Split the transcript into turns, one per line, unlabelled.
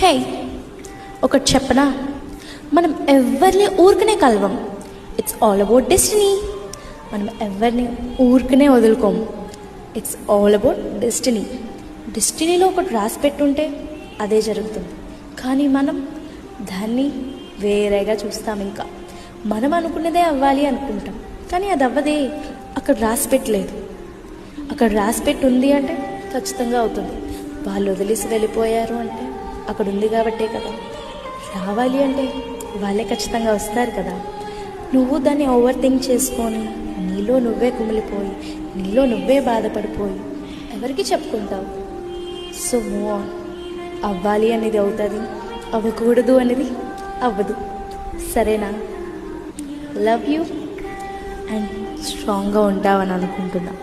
హే, ఒకటి చెప్పనా? మనం ఎవరిని ఊరికనే కలవం. It's all about destiny. మనం ఎవరిని ఊరికనే వదులుకోము. It's all about destiny. డెస్టినీలో ఒకటి రాసి పెట్టుంటే అదే జరుగుతుంది. కానీ మనం దాన్ని వేరేగా చూస్తాం. ఇంకా మనం అనుకున్నదే అవ్వాలి అనుకుంటాం, కానీ అది అవ్వదే. అక్కడ రాసి పెట్టలేదు. అక్కడ రాసి పెట్టి ఉంది అంటే ఖచ్చితంగా అవుతుంది. వాళ్ళు వదిలేసి వెళ్ళిపోయారు అంటే అక్కడ ఉంది కాబట్టే కదా. రావాలి అంటే వాళ్ళే ఖచ్చితంగా వస్తారు కదా. నువ్వు దాన్ని ఓవర్ థింక్ చేసుకొని నీలో నువ్వే కుమిలిపోయి నీలో నువ్వే బాధపడిపోయి ఎవరికి చెప్పుకుంటావు? So move on. అవ్వాలి అనేది అవుతుంది, అవ్వకూడదు అనేది అవ్వదు. సరేనా? లవ్ యూ అండ్ స్ట్రాంగ్గా ఉంటావని అనుకుంటున్నా.